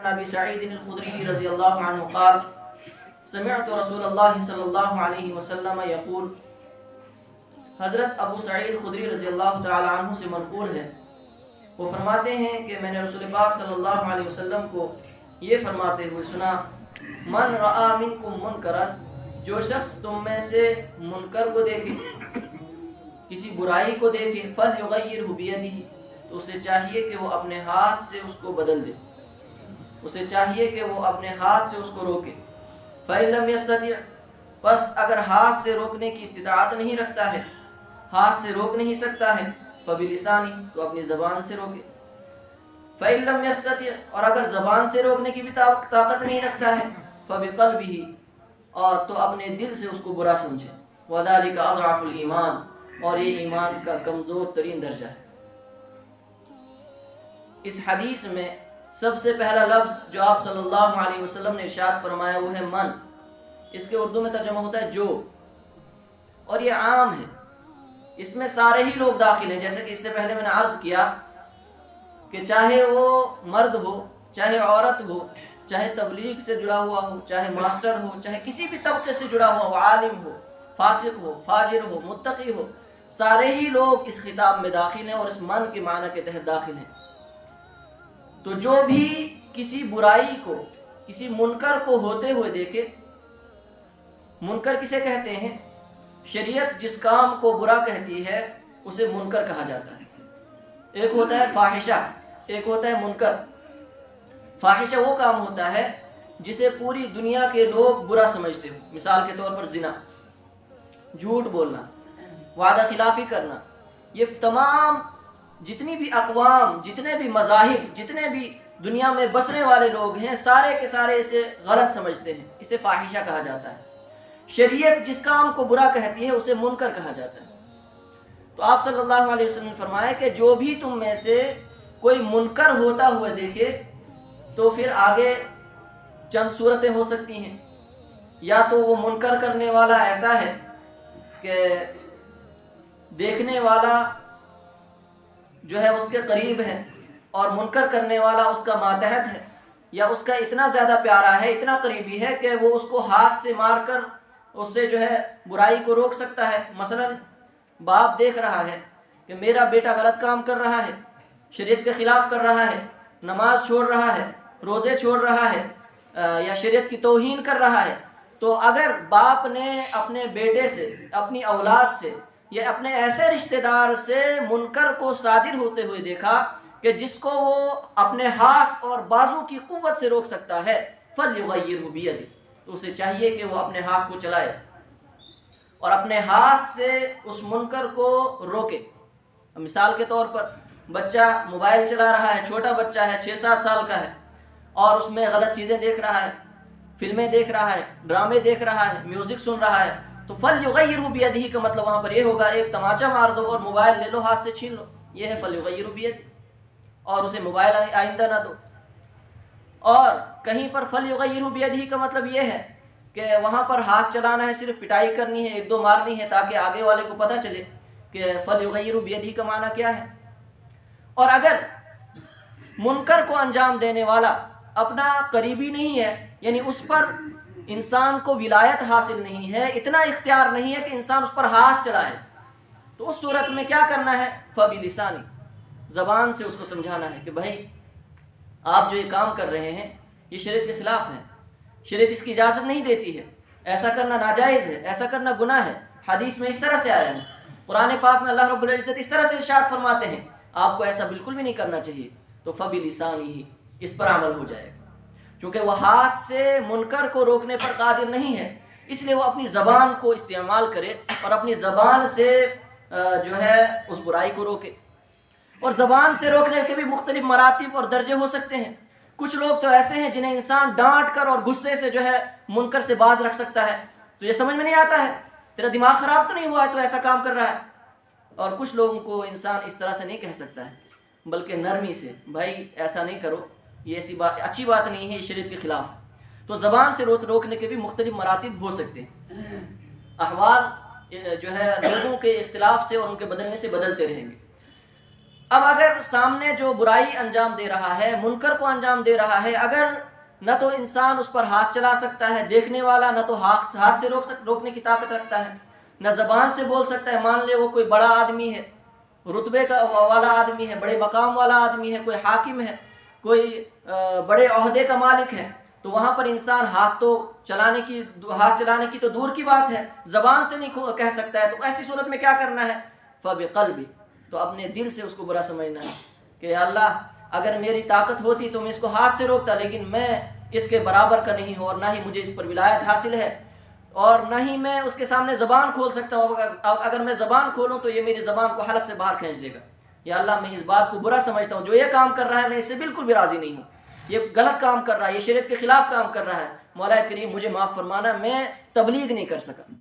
ابی سعید الخدری رضی اللہ عنہ قال سمعت رسول اللہ صلی اللہ علیہ وسلم یقول، حضرت ابو سعید خدری رضی اللہ تعالی عنہ سے منقول ہے، وہ فرماتے ہیں کہ میں نے رسول پاک صلی اللہ علیہ وسلم کو یہ فرماتے ہوئے سنا، من رآ منکم منکرا، جو شخص تم میں سے منکر کو دیکھے، کسی برائی کو دیکھے، فلیغیرہ بیدہ، تو اسے چاہیے کہ وہ اپنے ہاتھ سے اس کو بدل دے، اسے چاہیے کہ وہ اپنے ہاتھ سے اس کو روکے۔ فإن لم يستطع، پس اگر ہاتھ سے روکنے کی استطاعت نہیں رکھتا ہے، ہاتھ سے روک نہیں سکتا ہے، فبلسانی، تو اپنی زبان سے روکے۔ فإن لم يستطع، اور اگر زبان سے روکنے کی بھی طاقت نہیں رکھتا ہے، فبقلبہ، اور تو اپنے دل سے اس کو برا سمجھے۔ وذلک اضعف الایمان، اور یہ ایمان کا کمزور ترین درجہ ہے۔ اس حدیث میں سب سے پہلا لفظ جو آپ صلی اللہ علیہ وسلم نے ارشاد فرمایا وہ ہے من۔ اس کے اردو میں ترجمہ ہوتا ہے جو، اور یہ عام ہے، اس میں سارے ہی لوگ داخل ہیں، جیسے کہ اس سے پہلے میں نے عرض کیا کہ چاہے وہ مرد ہو، چاہے عورت ہو، چاہے تبلیغ سے جڑا ہوا ہو، چاہے ماسٹر ہو، چاہے کسی بھی طبقے سے جڑا ہوا ہو، عالم ہو، فاسق ہو، فاجر ہو، متقی ہو، سارے ہی لوگ اس خطاب میں داخل ہیں اور اس من کے معنی کے تحت داخل ہیں۔ تو جو بھی کسی برائی کو، کسی منکر کو ہوتے ہوئے دیکھے، منکر کسے کہتے ہیں؟ شریعت جس کام کو برا کہتی ہے اسے منکر کہا جاتا ہے۔ ایک ہوتا ہے فاحشہ، ایک ہوتا ہے منکر۔ فاحشہ وہ کام ہوتا ہے جسے پوری دنیا کے لوگ برا سمجھتے ہو، مثال کے طور پر زنا، جھوٹ بولنا، وعدہ خلافی کرنا، یہ تمام جتنی بھی اقوام، جتنے بھی مذاہب، جتنے بھی دنیا میں بسنے والے لوگ ہیں، سارے کے سارے اسے غلط سمجھتے ہیں، اسے فاحشہ کہا جاتا ہے۔ شریعت جس کام کو برا کہتی ہے اسے منکر کہا جاتا ہے۔ تو آپ صلی اللہ علیہ وسلم نے فرمایا کہ جو بھی تم میں سے کوئی منکر ہوتا ہوا دیکھے، تو پھر آگے چند صورتیں ہو سکتی ہیں، یا تو وہ منکر کرنے والا ایسا ہے کہ دیکھنے والا جو ہے اس کے قریب ہے اور منکر کرنے والا اس کا ماتحت ہے، یا اس کا اتنا زیادہ پیارا ہے، اتنا قریبی ہے کہ وہ اس کو ہاتھ سے مار کر اس سے جو ہے برائی کو روک سکتا ہے۔ مثلا باپ دیکھ رہا ہے کہ میرا بیٹا غلط کام کر رہا ہے، شریعت کے خلاف کر رہا ہے، نماز چھوڑ رہا ہے، روزے چھوڑ رہا ہے، یا شریعت کی توہین کر رہا ہے، تو اگر باپ نے اپنے بیٹے سے، اپنی اولاد سے، یا اپنے ایسے رشتہ دار سے منکر کو صادر ہوتے ہوئے دیکھا کہ جس کو وہ اپنے ہاتھ اور بازو کی قوت سے روک سکتا ہے، فَلْيُغَيِّرْهُ بِيَدِهِ، تو اسے چاہیے کہ وہ اپنے ہاتھ کو چلائے اور اپنے ہاتھ سے اس منکر کو روکے۔ مثال کے طور پر بچہ موبائل چلا رہا ہے، چھوٹا بچہ ہے، 6-7 سال کا ہے، اور اس میں غلط چیزیں دیکھ رہا ہے، فلمیں دیکھ رہا ہے، ڈرامے دیکھ رہا ہے، میوزک سن رہا ہے، تو فَلْيُغَيِّرْهُ بِيَدِهِ کا مطلب وہاں پر یہ ہوگا ایک تماچا مار دو اور موبائل لے لو، ہاتھ سے چھین لو، یہ ہے فَلْيُغَيِّرْهُ بِيَدِهِ، اور اسے موبائل آئندہ نہ دو۔ اور کہیں پر فَلْيُغَيِّرْهُ بِيَدِهِ کا مطلب یہ ہے کہ وہاں پر ہاتھ چلانا ہے، صرف پٹائی کرنی ہے، 1-2 مارنی ہے، تاکہ آگے والے کو پتہ چلے کہ فَلْيُغَيِّرْهُ بِيَدِهِ کا معنی کیا ہے۔ اور اگر منکر کو انجام دینے والا اپنا قریبی نہیں ہے، یعنی اس پر انسان کو ولایت حاصل نہیں ہے، اتنا اختیار نہیں ہے کہ انسان اس پر ہاتھ چلائے، تو اس صورت میں کیا کرنا ہے؟ فَبِلِسَانِ، زبان سے اس کو سمجھانا ہے کہ بھائی آپ جو یہ کام کر رہے ہیں یہ شریعت کے خلاف ہے، شریعت اس کی اجازت نہیں دیتی ہے، ایسا کرنا ناجائز ہے، ایسا کرنا گناہ ہے، حدیث میں اس طرح سے آیا ہے، قرآن پاک میں اللہ رب العزت اس طرح سے ارشاد فرماتے ہیں، آپ کو ایسا بالکل بھی نہیں کرنا چاہیے، تو فَبِلِسَانِهِ، اس پر عمل ہو جائے گا۔ چونکہ وہ ہاتھ سے منکر کو روکنے پر قادر نہیں ہے، اس لیے وہ اپنی زبان کو استعمال کرے اور اپنی زبان سے جو ہے اس برائی کو روکے۔ اور زبان سے روکنے کے بھی مختلف مراتب اور درجے ہو سکتے ہیں۔ کچھ لوگ تو ایسے ہیں جنہیں انسان ڈانٹ کر اور غصے سے جو ہے منکر سے باز رکھ سکتا ہے، تو یہ سمجھ میں نہیں آتا ہے، تیرا دماغ خراب تو نہیں ہوا ہے تو ایسا کام کر رہا ہے۔ اور کچھ لوگوں کو انسان اس طرح سے نہیں کہہ سکتا ہے، بلکہ نرمی سے، بھائی ایسا نہیں کرو، یہ ایسی بات اچھی بات نہیں ہے، یہ شریعت کے خلاف ہے۔ تو زبان سے روکنے کے بھی مختلف مراتب ہو سکتے ہیں۔ احوال جو ہے لوگوں کے اختلاف سے اور ان کے بدلنے سے بدلتے رہیں گے۔ اب اگر سامنے جو برائی انجام دے رہا ہے، منکر کو انجام دے رہا ہے، اگر نہ تو انسان اس پر ہاتھ چلا سکتا ہے دیکھنے والا، نہ تو ہاتھ سے روکنے کی طاقت رکھتا ہے، نہ زبان سے بول سکتا ہے، مان لے وہ کوئی بڑا آدمی ہے، رتبے کا والا آدمی ہے، بڑے مقام والا آدمی ہے، کوئی حاکم ہے، کوئی بڑے عہدے کا مالک ہے، تو وہاں پر انسان ہاتھ چلانے کی تو دور کی بات ہے، زبان سے نہیں کہہ سکتا ہے، تو ایسی صورت میں کیا کرنا ہے؟ فَبِقَلْبِ، تو اپنے دل سے اس کو برا سمجھنا ہے کہ یا اللہ اگر میری طاقت ہوتی تو میں اس کو ہاتھ سے روکتا، لیکن میں اس کے برابر کا نہیں ہوں، اور نہ ہی مجھے اس پر ولایت حاصل ہے، اور نہ ہی میں اس کے سامنے زبان کھول سکتا ہوں، اگر میں زبان کھولوں تو یہ میری زبان کو حلق سے باہر کھینچ دے گا۔ یا اللہ میں اس بات کو برا سمجھتا ہوں، جو یہ کام کر رہا ہے میں اس سے بالکل بھی راضی نہیں ہوں، یہ غلط کام کر رہا ہے، یہ شریعت کے خلاف کام کر رہا ہے، مولا کریم مجھے معاف فرمانا، میں تبلیغ نہیں کر سکا۔